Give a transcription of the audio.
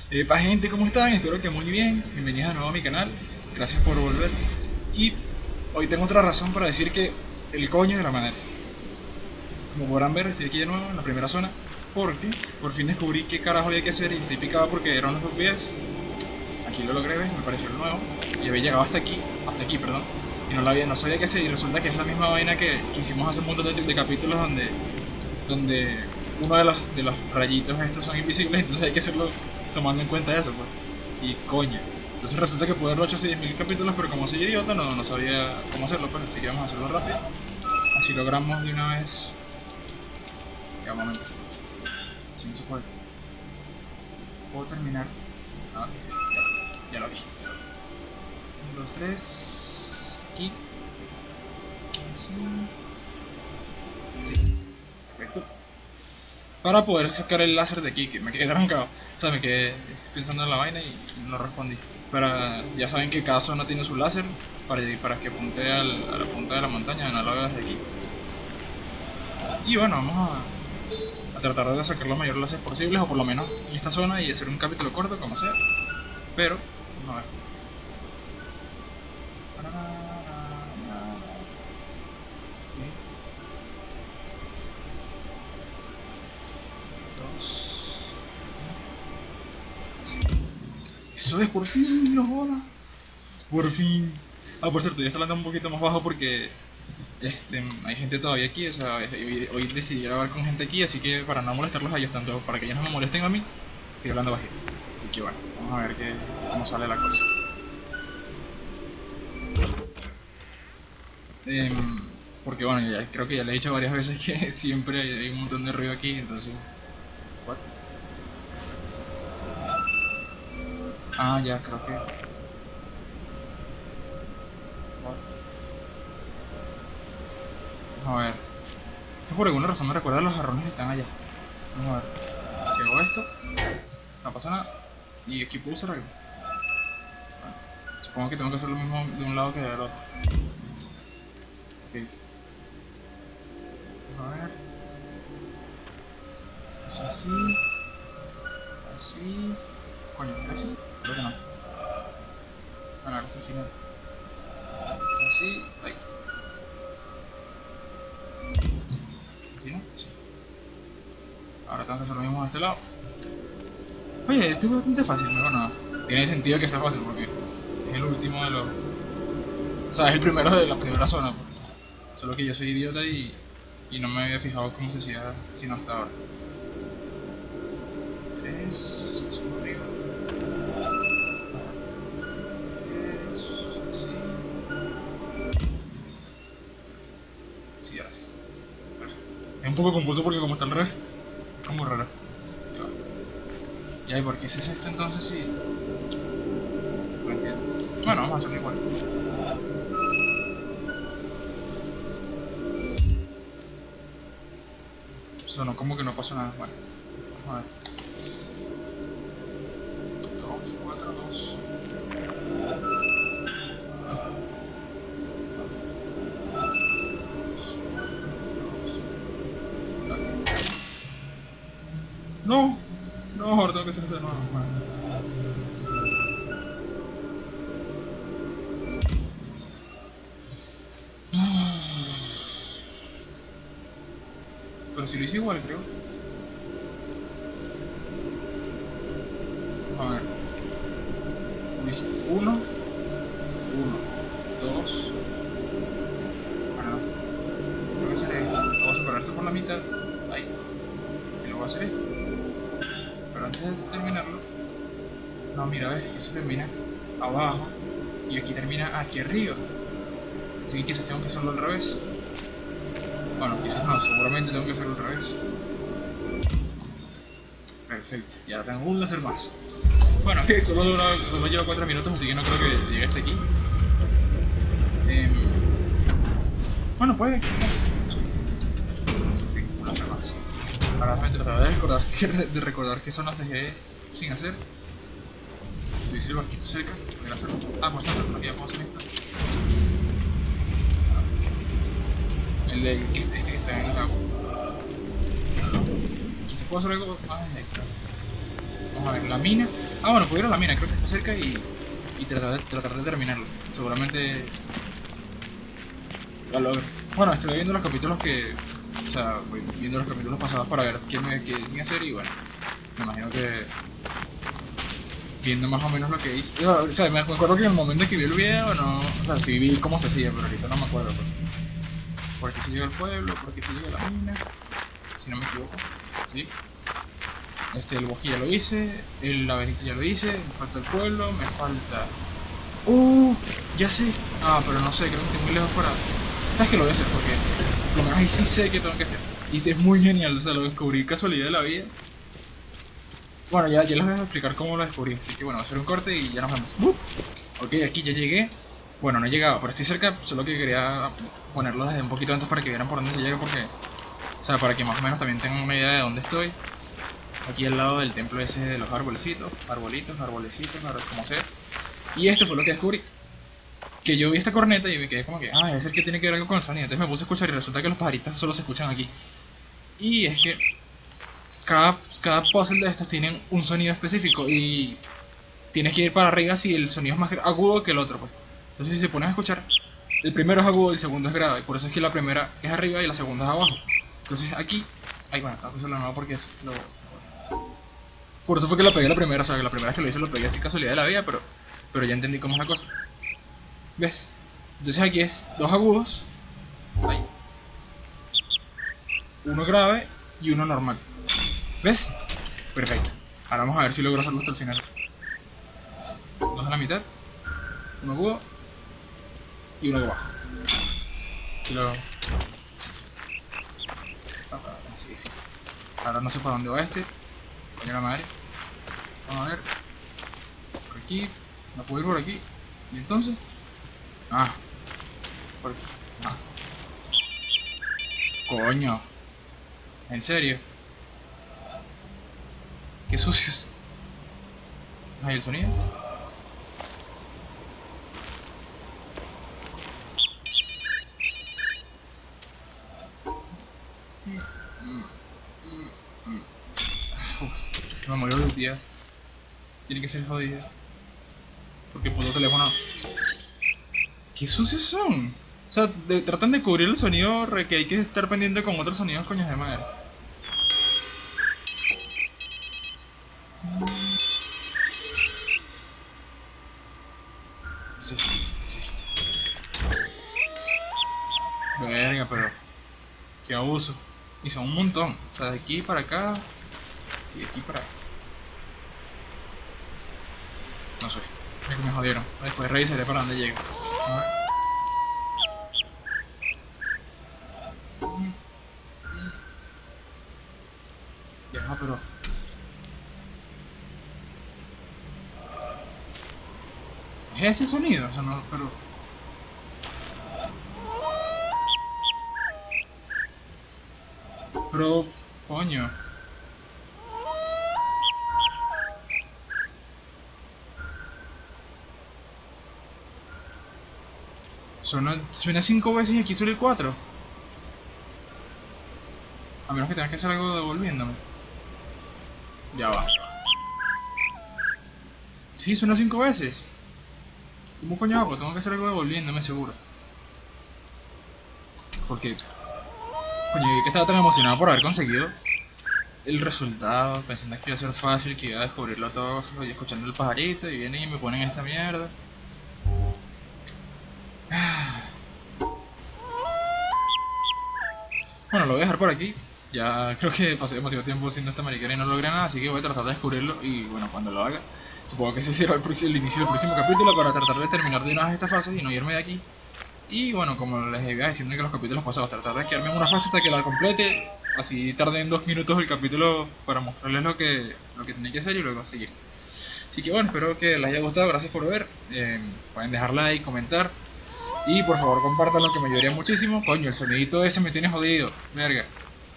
Gente, ¿cómo están? Espero que muy bien. Bienvenidos de nuevo a mi canal. Gracias por volver. Y hoy tengo otra razón para decir que el coño de la madre. Como podrán ver, estoy aquí de nuevo en la primera zona. Porque por fin descubrí qué carajo había que hacer y estoy picado porque era unos FPS. Aquí lo logré, ¿ves? Me pareció lo nuevo. Y había llegado hasta aquí, perdón. Y no sabía qué hacer y resulta que es la misma vaina que hicimos hace un montón de capítulos donde uno de los rayitos estos son invisibles, entonces hay que hacerlo tomando en cuenta eso, pues. Y coño. Entonces resulta que pude haberlo hecho hace 10.000 capítulos, pero como soy idiota no sabía cómo hacerlo, pues, así que vamos a hacerlo rápido. Así logramos de una vez. Ya, un momento. Si no se puede. Puedo terminar. Ah, ok, ya lo vi. 1, 2, 3. Aquí. Así. Sí. Perfecto. Para poder sacar el láser de aquí, que me quedé trancado. O sea, me quedé pensando en la vaina y no respondí. Pero ya saben que cada zona tiene su láser para que apunte a la punta de la montaña, no lo haga desde aquí. Y bueno, vamos a tratar de sacar los mayores láseres posibles, o por lo menos en esta zona, y hacer un capítulo corto, como sea. Pero, vamos a ver. Dos. Eso es, por fin, no joda. Por fin. Ah, por cierto, ya está hablando un poquito más bajo porque hay gente todavía aquí, o sea, hoy decidí grabar con gente aquí, así que para no molestarlos a ellos tanto, para que ellos no me molesten a mí, estoy hablando bajito. Así que bueno, vamos a ver cómo sale la cosa. Em, Porque bueno, creo que ya le he dicho varias veces que siempre hay un montón de ruido aquí, entonces... ¿What? Ah, ya, creo que... What? Vamos a ver. Esto por alguna razón me recuerda a los jarrones que están allá. Vamos a ver. Si hago esto, no pasa nada. Y aquí puedo hacer algo. Bueno, supongo que tengo que hacer lo mismo de un lado que del otro. Ok. A ver. Es así. Así. Coño, así. Creo que no. Bueno, ahora está al final. Así. Ahí. Así, ¿no? Sí. Ahora tengo que hacer lo mismo de este lado. Oye, esto es bastante fácil. Bueno, tiene sentido que sea fácil porque es el último de los... O sea, es el primero de la primera zona. Pues. Solo que yo soy idiota y no me había fijado cómo se hacía sino hasta ahora. 3, arriba. 3, sí. Sí, ahora sí. Perfecto. Es un poco confuso porque como está al revés, es como raro. Ya va. Ya, ¿y por qué es esto entonces si...? No entiendo. Bueno, vamos a hacerlo igual. Sonó como que no pasó nada. Bueno, vamos a ver. 2, 4, 2. No, no, ahora tengo que hacer esto de nuevo. Bueno. Pero si lo hice igual, creo. A ver. 1, 1, 2. Bueno, tengo que hacer esto. Voy a separar esto por la mitad. Ahí. Y luego voy a hacer esto. Pero antes de terminarlo. No, mira, ves que eso termina abajo. Y aquí termina aquí arriba. Así que quizás tengo que hacerlo al revés. Bueno, quizás no, seguramente tengo que hacerlo al revés. Perfecto, ya tengo un láser más. Bueno, que solo lleva 4 minutos, así que no creo que llegue hasta aquí. Bueno, pues, quizás. Sí. Ok, un láser más. Ahora déjame tratar de recordar qué zonas dejé sin hacer. Si tuviese el barquito cerca, podría hacerlo. Ah, pues hacerlo, ya puedo hacer esto. El de este que está en el agua. Quizás puedo hacer algo más desde aquí. Vamos a ver, la mina Ah, bueno, puedo ir a la mina, creo que está cerca y tratar de terminarlo. Seguramente lo logro. Bueno, estoy viendo los capítulos que... O sea, voy viendo los capítulos pasados para ver qué deciden hacer y bueno, me imagino que viendo más o menos lo que hice. O sea, me acuerdo que en el momento que vi el video, no... O sea, sí vi cómo se hacía, pero ahorita no me acuerdo. Pues. Por aquí se llega al pueblo, por aquí se llega a la mina, si no me equivoco. ¿Sí? El bosque ya lo hice, el laberinto ya lo hice, me falta el pueblo, me falta... Ya sé. Ah, pero no sé, creo que estoy muy lejos para... ¿Sabes que lo voy a hacer? Porque lo menos ahí sí sé que tengo que hacer. Y sí es muy genial, o sea, lo descubrí casualidad de la vida. Bueno, ya les voy a explicar cómo lo descubrí, así que bueno, voy a hacer un corte y ya nos vemos. Ok, aquí ya llegué. Bueno, no he llegado, pero estoy cerca, solo que quería ponerlo desde un poquito antes para que vieran por dónde se llega, porque... O sea, para que más o menos también tengan una idea de dónde estoy. Aquí al lado del templo ese de los arbolecitos, como sea. Y esto fue lo que descubrí. Que yo vi esta corneta y me quedé como que, es decir que tiene que ver algo con el sonido. Entonces me puse a escuchar y resulta que los pajaritos solo se escuchan aquí. Y es que cada puzzle de estos tienen un sonido específico y tienes que ir para arriba si el sonido es más agudo que el otro. Pues. Entonces si se ponen a escuchar, el primero es agudo y el segundo es grave. Por eso es que la primera es arriba y la segunda es abajo. Entonces aquí... Ay, bueno, tengo que hacerlo de nuevo porque es lo... Por eso fue que lo pegué la primera, o sea, que la primera vez que lo hice lo pegué así casualidad de la vida, pero ya entendí cómo es la cosa. ¿Ves? Entonces aquí es dos agudos, ahí, uno grave y uno normal. ¿Ves? Perfecto. Ahora vamos a ver si logro hacerlo hasta el final. Dos a la mitad, uno agudo y uno bajo. Y luego... Sí. Ahora no sé para dónde va este. Coño la madre. Vamos a ver. Por aquí. No puedo ir por aquí. ¿Y entonces? Por aquí. Coño. ¿En serio? Qué sucios. ¿Hay el sonido? Me murió el día. Tiene que ser jodido. Porque el puto teléfono... ¿Qué sucios son? O sea, tratan de cubrir el sonido que hay que estar pendiente con otros sonidos coños de madre. Sí. Verga, pero... Qué abuso. Y son un montón. O sea, de aquí para acá... Y de aquí para... No sé. Es que me jodieron. Después revisaré para dónde llego. A ver. Ya, pero... ¿Es ese el sonido? O sea, no, pero... Pero... Coño. Suena 5 veces y aquí suele 4. A menos que tengas que hacer algo devolviéndome. Ya va. Sí, suena 5 veces. ¿Cómo coño hago? Tengo que hacer algo devolviéndome seguro. Porque... Coño, yo que estaba tan emocionado por haber conseguido el resultado, pensando que iba a ser fácil, que iba a descubrirlo todo, y escuchando el pajarito, y vienen y me ponen esta mierda. Bueno, lo voy a dejar por aquí. Ya creo que pasé demasiado tiempo haciendo esta mariquera y no logré nada, así que voy a tratar de descubrirlo y bueno, cuando lo haga, supongo que ese será el inicio del próximo capítulo para tratar de terminar de una vez esta fase y no irme de aquí. Y bueno, como les iba diciendo que los capítulos pasados, tratar de quedarme en una fase hasta que la complete, así tardé en 2 minutos el capítulo para mostrarles lo que tenía que hacer y luego seguir. Así que bueno, espero que les haya gustado, gracias por ver, pueden dejar like, comentar y por favor compartan, lo que me ayudaría muchísimo. Coño, el sonidito ese me tiene jodido, verga.